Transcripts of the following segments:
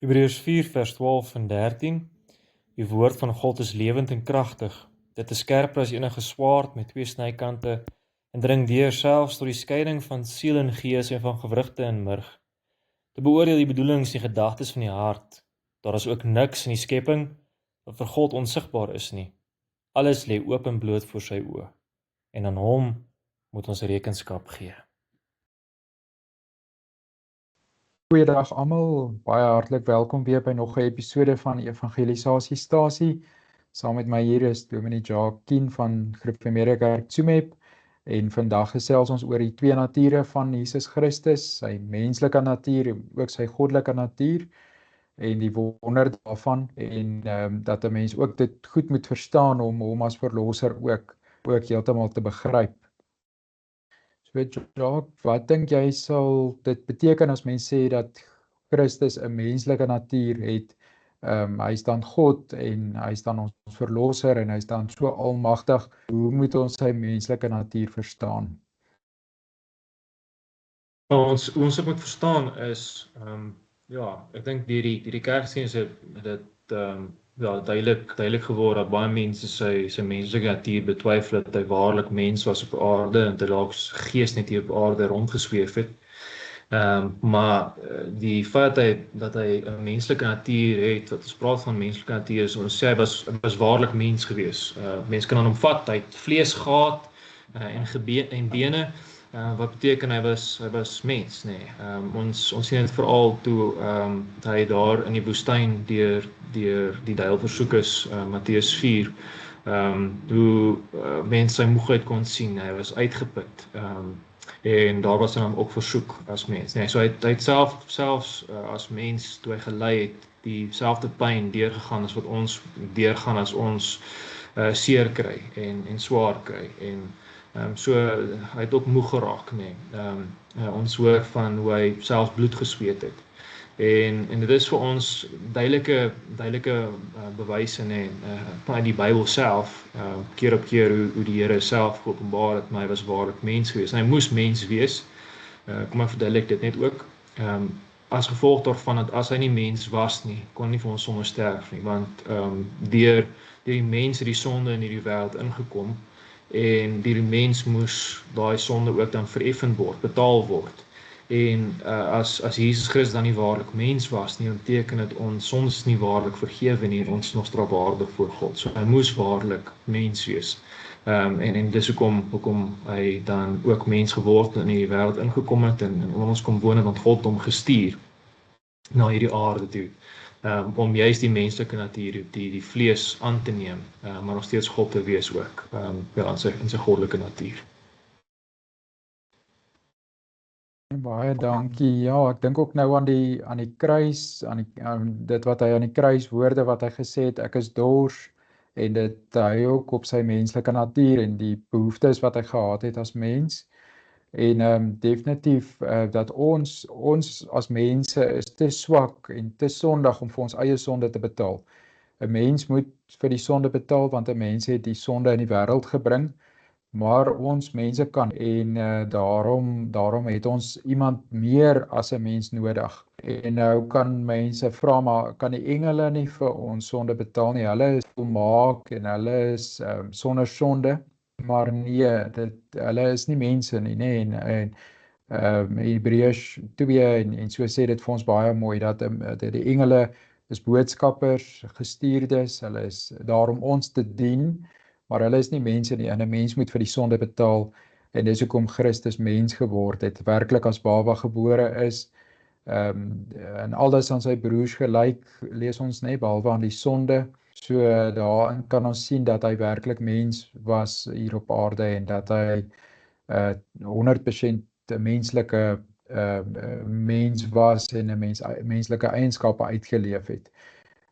Hebreërs 4 vers 12 en 13. Die woord van God is lewend en kragtig. Dit is skerper as enige swaard met 2 snykante en dring deur selfs tot die skeiding van siel en gees en van gewrigte en murg. Te beoordeel die bedoelings en gedagtes van die hart. Daar is ook niks in die skepping wat vir God onsigbaar is nie. Alles lê oop en bloot voor sy oë. En aan hom moet ons rekenskap gee. Goeiedag almal, baie hartlik welkom weer by nog 'n episode van Evangelisasiestasie. Saam met my hier is Dominee Jacques Kien van Gereformeerde Kerk Tsumeb en vandag gesels ons oor die 2 nature van Jesus Christus, sy menslike natuur en ook sy goddelike natuur en die wonder daarvan en dat 'n mens ook dit goed moet verstaan om hom as verlosser ook heeltemal te begryp. Jacques, wat dink jy sal dit beteken as mens sê dat Christus 'n menslike natuur het? Hy is dan God en hy is dan ons verlosser en hy is dan so almagtig. Hoe moet ons sy menslike natuur verstaan? Ons moet verstaan is, ek dink die kerkdiens het dit duidelik geword dat baie mense sy menslike natuur betwyfel dat hy waarlik mens was op aarde en dat dalk gees net hier op aarde rondgesweef het. Maar die feit dat hy 'n menslike natuur het, wat ons praat van menslike natuur, is ons sê hy was waarlik mens gewees. Mens kan aan hom vat, hy het vlees gehad en bene. Wat beteken hy was mens, nee. Ons sien dit veral toe hy daar in die woestyn deur die duiwel versoek is, Matteus 4, hoe mense sy moegheid kon sien, hy was uitgeput, en daar was hy hom ook versoek as mens. Nee, so hy het selfs as mens, toe hy gelei het, dieselfde pyn deurgegaan as wat ons deurgaan as ons seer kry en swaar kry. So hy het ook moeg geraak, nee. Ons hoor van hoe hy selfs bloed gesweet het. En dit is vir ons duidelike bewyse uit die Bybel self, keer op keer hoe die Here self geopenbaar het, maar hy was waarlik mens gewees. En hy moes mens wees. Kom ek verduidelik dit net ook. As gevolg daarvan dat as hy nie mens was nie, kon hy nie vir ons sonde sterf nie, want deur die mens het die sonde in hierdie wêreld ingekom, en die mens moes daai sonde ook dan vereffen word, betaal word. En as Jesus Christus dan nie waarlik mens was nie, dan beteken dit ons sondes nie waarlik vergewe nie, en ons nog strafwaardig voor God. So hy moes waarlik mens wees. En dis hoekom hy dan ook mens geword en in die wêreld ingekom het en ons kom woon, want God hom gestuur na hierdie aarde toe, om juist die menslike natuur, die vlees aan te neem, maar nog steeds God te wees ook, in sy goddelike natuur. Baie dankie. Ja, ek dink ook nou aan die kruis, aan dit wat hy aan die kruis, woorde wat hy gesê het, ek is dors, en dit hy ook op sy menslike natuur en die behoeftes wat hy gehad het as mens. En definitief dat ons as mense is te swak en te sondig om vir ons eie sonde te betaal. 'n Mens moet vir die sonde betaal, want 'n mens het die sonde in die wêreld gebring, maar ons mense kan, en daarom het ons iemand meer as 'n mens nodig. En nou kan mense vra, maar kan die engele nie vir ons sonde betaal nie? Hulle is volmaak en hulle is sonder sonde. Maar nee, hulle is nie mense nie, nee, en Hebreërs 2 en so sê dit vir ons baie mooi, dat die engele is boodskappers, gestuurdes, hulle is daar om ons te dien, maar hulle is nie mense nie, en 'n mens moet vir die sonde betaal, en dis hoekom Christus mens geword het, werklik as baba gebore is, en alles aan sy broers gelyk, lees ons nie, behalwe aan die sonde. So daarin kan ons sien dat hy werklik mens was hier op aarde en dat hy 100% 'n menslike mens was en 'n menslike eienskappe uitgeleef het.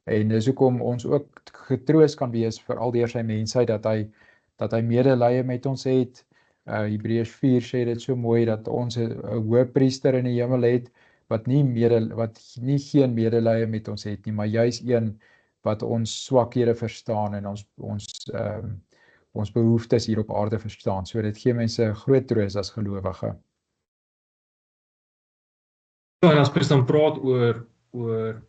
En dis hoekom ons ook getroos kan wees vir al deur sy mensheid dat hy medelee met ons het. Hebreërs 4 sê dit so mooi dat ons 'n hoëpriester in die hemel het wat nie geen medelee met ons het nie, maar juis een wat ons swakhede verstaan en ons behoeftes hier op aarde verstaan. So dit gee mense groot troos as gelowige. Ja, en as mens dan praat oor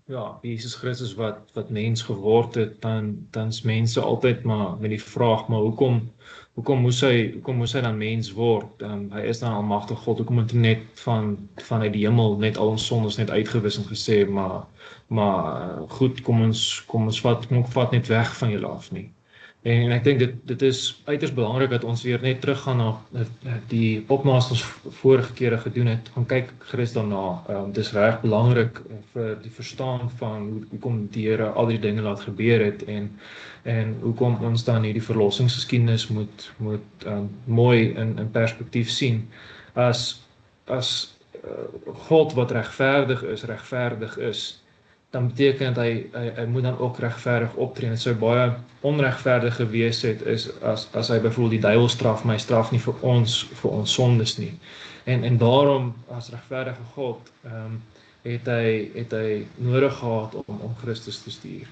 ja, Jesus Christus wat mens geword het, dan is mense altyd maar met die vraag, maar hoekom moes hy dan mens word? Hy is dan almagtige God, hoekom het hy net vanuit die hemel net al ons sondes net uitgewis en gesê, maar goed, kom ons vat net weg van julle af nie. En ek dink dit is uiters belangrik dat ons weer net teruggaan na die opnames wat ons vorige kere gedoen het, gaan kyk gerus daarna. Dis reg belangrik vir die verstaan van hoekom die Here al die dinge laat gebeur het en hoekom ons dan hierdie verlossingsgeskiedenis moet mooi in perspektief sien. As God wat regverdig is, dan beteken hy moet dan ook regverdig optree. Dit sou baie onregverdig gewees het is as hy byvoorbeeld die duiwel straf, maar hy straf nie vir ons sondes nie. En daarom as regverdige God het hy nodig gehad om Christus te stuur.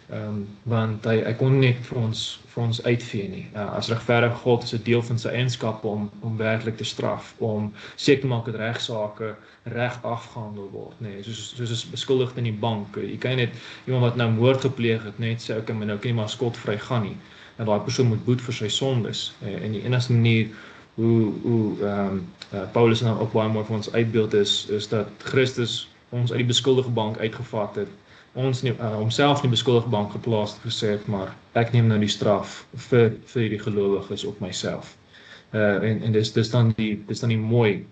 Want hy kon net vir ons uitvee nie. As regverdige God is 'n deel van sy eienskappe om werklik te straf, om seker te maak dat regsaake reg afgehandel word, nee, soos beskuldigd in die bank. Jy kan net iemand wat nou moord gepleeg het net sê okay, maar nou kan jy maar skotvry gaan nie. En daai persoon moet boet vir sy sondes. En die enigste manier hoe Paulus nou ook baie mooi vir ons uitbeeld is dat Christus ons uit die beskuldige bank uitgevat het, ons nie homself nie beskuldige bank geplaas het, gesê het, maar ek neem nou die straf vir die gelowiges op myself. En dis dan die mooi.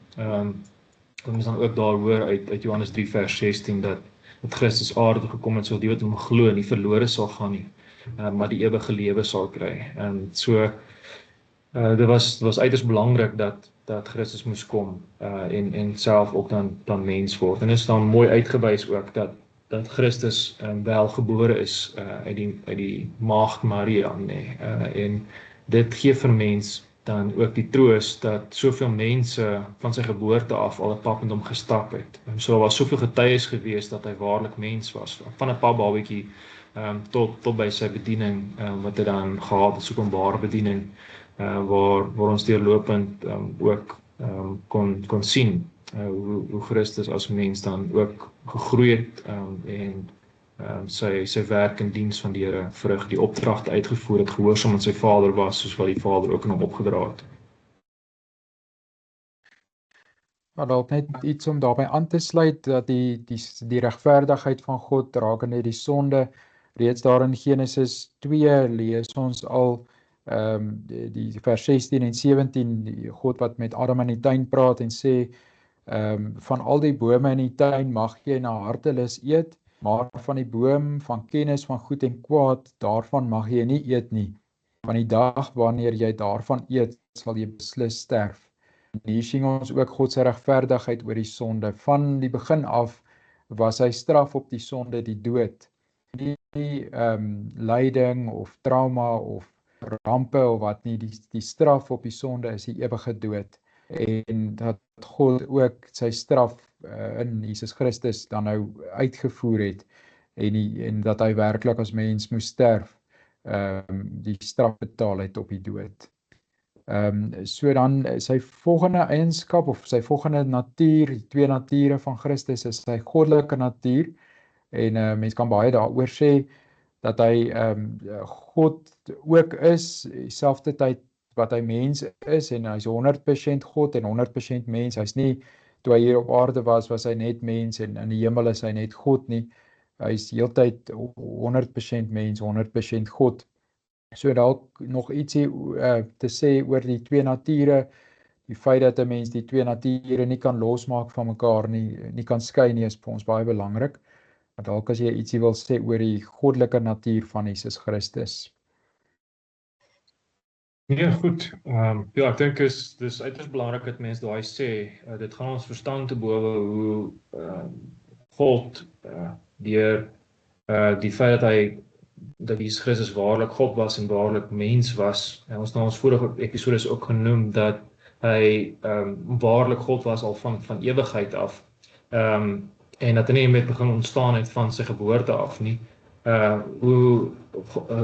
Ons dan ook daar hoor uit Johannes 3 vers 16 dat Christus aarde gekom het sodat die wat hom glo nie verlore sal gaan nie, maar die ewige lewe sal kry. En so dit was uiters belangrik dat Christus moes kom en self ook dan mens word. En is dan mooi uitgewys ook dat Christus wel gebore is uit die maagd Maria, nee. En dit gee vir mens dan ook die troos dat soveel mense van sy geboorte af al 'n pad met hom gestap het. So daar was soveel getuies gewees dat hy waarlik mens was, van 'n papbabatjie tot by sy bediening wat hy dan gehad het, so 'n openbare bediening waar ons deurlopend ook kon sien hoe Christus as mens dan ook gegroei het en sy werk in diens van die Here vrug, die opdragte uitgevoer het, gehoorsaam aan sy Vader was, soos wat die Vader ook in hom opgedra het. Maar dalk net iets om daarbey aan te sluit, dat die regverdigheid van God rakende die sonde, reeds daar in Genesis 2 lees ons al die vers 16 en 17, die God wat met Adam in die tuin praat en sê, van al die bome in die tuin mag jy na hartelus eet, maar van die boom van kennis van goed en kwaad, daarvan mag jy nie eet nie. Van die dag wanneer jy daarvan eet, sal jy beslis sterf. En hier sien ons ook God se regverdigheid oor die sonde. Van die begin af was sy straf op die sonde die dood. Nie lyding of trauma of rampe of wat nie, die straf op die sonde is die ewige dood. En dat God ook sy straf in Jesus Christus dan nou uitgevoer het en dat hy werklik as mens moes sterf, die straf betaal het op die dood. So dan sy volgende eienskap of sy volgende natuur, die twee nature van Christus is sy goddelike natuur en mens kan baie daaroor sê dat hy God ook is, dieselfde tyd wat hy mens is en hy's 100% God en 100% mens. Hy's nie, toe hy hier op aarde was hy net mens en in die hemel is hy net God nie. Hy's heeltyd 100% mens, 100% God. So dalk nog ietsie te sê oor die twee nature, die feit dat 'n mens die twee nature nie kan losmaak van mekaar nie kan skei nie, is vir ons baie belangrik. Maar dalk as jy ietsie wil sê oor die goddelike natuur van Jesus Christus. Ja, goed. Ja, ek dink dis uiters belangrik dat mense daai sê, dit gaan ons verstand te bowe hoe God deur die feit dat Jesus Christus waarlik God was en waarlik mens was. En ons na ons vorige episodes ook genoem dat hy waarlik God was al van ewigheid af. En dat hy nie met begin ontstaan het van sy geboorte af nie. hoe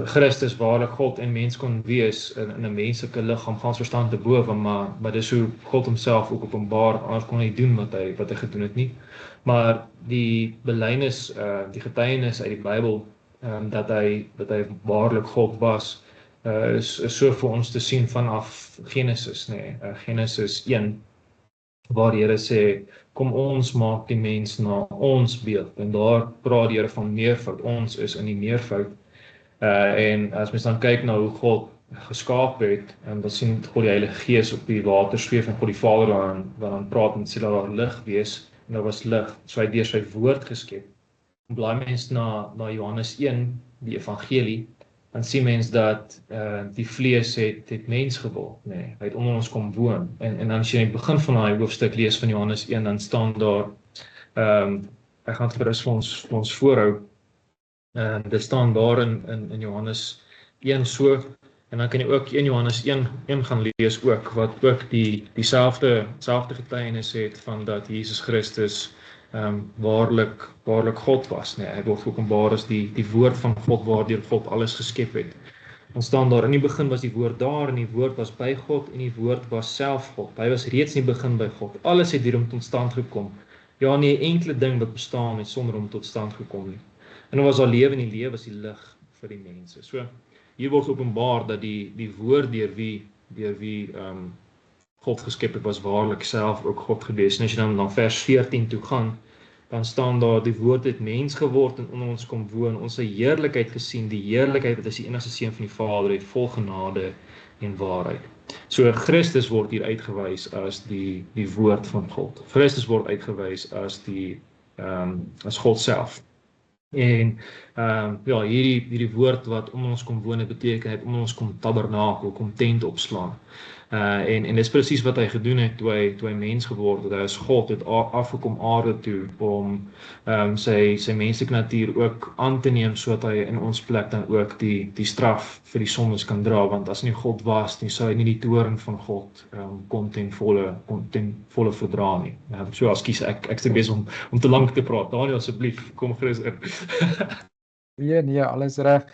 Christus waarlik God en mens kon wees in 'n menslike liggaam, gaan ons verstand te bowe, maar dis hoe God homself ook openbaar, anders kon hy doen wat hy gedoen het nie. Maar die belydenis, die getuienis uit die Bybel, dat hy waarlik God was, is so vir ons te sien vanaf Genesis, Genesis 1, waar die Here sê, kom ons maak die mens na ons beeld, en daar praat die Here van meervoud, ons is in die meervoud, en as mens dan kyk na hoe God geskaap het, en dan sien God die Heilige Gees op die water zweef, en God die Vader dan praat en sê dat daar lig wees, en daar was lig, so hy deur sy woord geskep. Blaai mens na Johannes 1, die evangelie, dan sien mens dat die vlees het mens geword, hy het onder ons kom woon, en dan as jy in die begin van daai hoofstuk lees van Johannes 1, dan staan daar, ek gaan het gerus vir ons voorhou, dit staan daar in Johannes 1 so, en dan kan jy ook 1 Johannes 1 gaan lees ook, wat ook dieselfde getuienis het van dat Jesus Christus waarlik God was, hy word openbaar as die woord van God, waardeur God alles geskep het. Dan staan daar, in die begin was die woord daar, en die woord was by God, en die woord was self God. Hy was reeds in die begin by God. Alles het deur hom tot stand gekom. Ja, nie 'n enkele ding wat bestaan het sonder hom tot stand gekom nie. En daar was daar lewe, en die lewe was die lig vir die mense. So, hier word openbaar dat die woord deur wie God geskep het, was waarlik self ook God gewees. En as jy dan na vers 14 toe gaan, dan staan daar, die woord het mens geword en onder ons kom woon, ons sy heerlikheid gesien, die heerlikheid wat as die enigste seun van die Vader het, vol genade en waarheid. So Christus word hier uitgewys as die woord van God. Christus word uitgewys as God self. En ja, hierdie woord wat onder ons kom woon, het beteken, hy het onder ons kom tabernakel, kom tent opslaan. En dis presies wat hy gedoen het toe hy mens geword het. Hy as God het afgekom aarde toe om sy menslike natuur ook aan te neem, sodat hy in ons plek dan ook die straf vir die sondes kan dra, want as hy nie God was, dan sou hy nie die toorn van God kon ten volle verdra nie. So ekskuus, ek is besig om te lank te praat. Daniel, asseblief, kom gerus in. Nee, alles reg.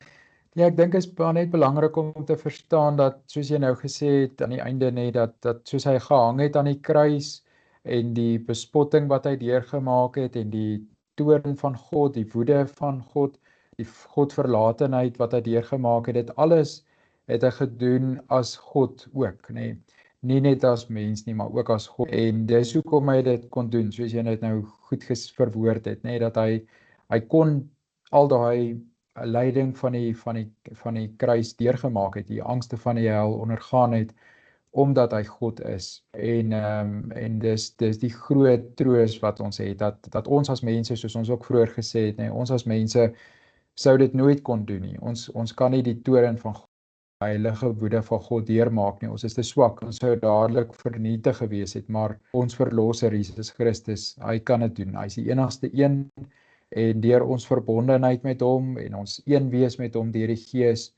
Ja, ek dink is net belangrik om te verstaan dat, soos jy nou gesê het aan die einde net, dat soos hy gehang het aan die kruis, en die bespotting wat hy deurgemaak het, en die toorn van God, die woede van God, die Godverlatenheid wat hy deurgemaak het, dit alles het hy gedoen as God ook, nie net as mens nie, maar ook as God. En dis hoekom hy dit kon doen, soos jy dit nou goed verwoord het, dat hy kon al daai lyding van die kruis deurgemaak het, die angste van die hel ondergaan het, omdat hy God is. En dis die groot troos wat ons het, dat ons as mense, soos ons ook vroeër gesê het, ons as mense sou dit nooit kon doen nie. Ons kan nie die toorn van God, die heilige woede van God deurmaak nie. Ons is te swak, ons sou dadelik vernietig gewees het, maar ons verlosser Jesus Christus, hy kan dit doen. Hy is die enigste een, en deur ons verbondenheid met hom, en ons een wees met hom deur die Gees,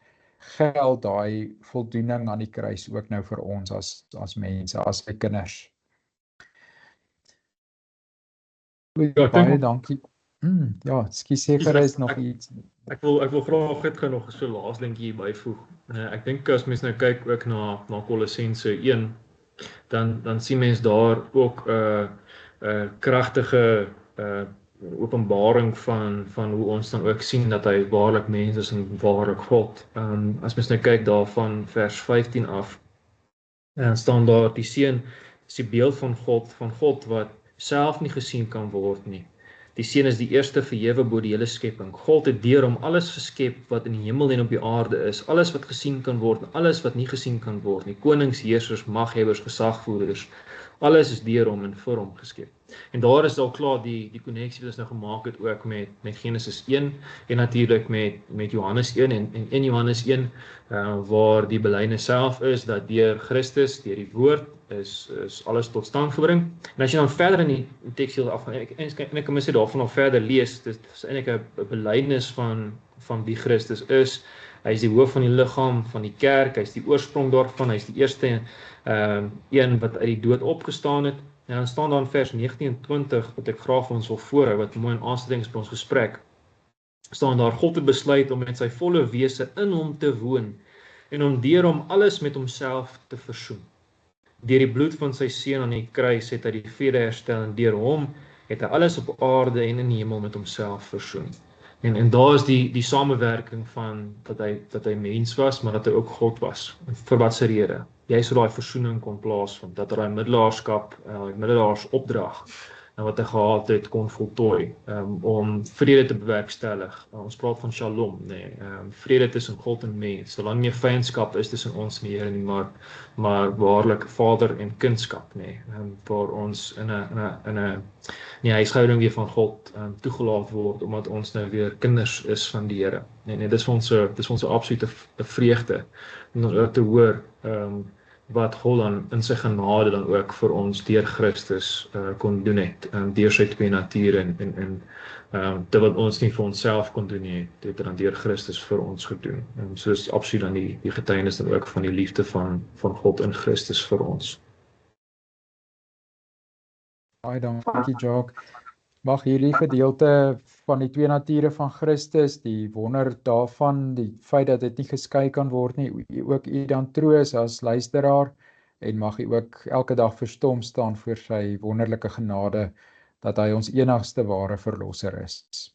geld daai voldoening aan die kruis ook nou vir ons as mense, as sy kinders. Baie dankie. Ja, ekskuus, seker is nog iets. Ek wil graag het nog so laas dingetjie byvoeg. Ek dink as mens nou kyk ook na Kolossense 1, dan sien mens daar ook 'n kragtige openbaring van hoe ons dan ook sien dat hy waarlik mens is en waarlik God. As mens nou kyk daar van vers 15 af, en staan daar, die seun is die beeld van God wat self nie gesien kan word nie. Die seun is die eerste verhewe bo die hele skepping. God het deur hom alles geskep wat in die hemel en op die aarde is, alles wat gesien kan word en alles wat nie gesien kan word nie. Konings, heersers, maghebbers, gesagvoerders, alles is deur hom en vir hom geskep. En daar is al klaar die konneksie wat ons nou gemaak het ook met Genesis 1 en natuurlik met Johannes 1 en 1 Johannes 1 waar die belydenis self is dat deur Christus, deur die woord is alles tot stand gebring. En as jy dan verder in die teks hier afgaan, ek kan sê daarvan nog verder lees, dit is eintlik 'n belydenis van wie Christus is. Hy is die hoof van die liggaam van die kerk, hy is die oorsprong daarvan, hy is die eerste een wat uit die dood opgestaan het. En dan staan daar in vers 19 en 20 wat ek graag vir ons wil voorhou, wat mooi in aansluiting is by ons gesprek. staan daar: God het besluit om met sy volle wese in hom te woon en om deur hom alles met homself te versoen. Deur die bloed van sy seun aan die kruis het hy die vrede herstel en deur hom het hy alles op aarde en in die hemel met homself versoen. En daar is die samewerking van dat hy mens was, maar dat hy ook God was. En vir wat se rede? Jy sou daai versoening kon plaasvind, dat daai middelaarskap, middelaars opdrag wat hy gehad het kon voltooi, om vrede te bewerkstellig. Ons praat van shalom, vrede tussen God en mens. Solank nie vyandskap is tussen ons en die Here nie, maar waarlik vader en kindskap, waar ons in 'n huishouding weer van God toegelaat word, omdat ons nou weer kinders is van die Here. En dit is vir ons 'n absolute vreugde om dan ook te hoor wat God dan in sy genade dan ook vir ons deur Christus kon doen het, deur sy twee nature en dit wat ons nie vir onsself kon doen nie, het dan deur Christus vir ons gedoen. En so is absoluut dan die getuienis dan ook van die liefde van God in Christus vir ons. Baie dankie, Jacques. Mag hierdie gedeelte van die twee nature van Christus, die wonder daarvan, die feit dat dit nie geskei kan word nie, ook u dan troos as luisteraar, en mag u ook elke dag verstom staan voor sy wonderlike genade, dat hy ons enigste ware verlosser is.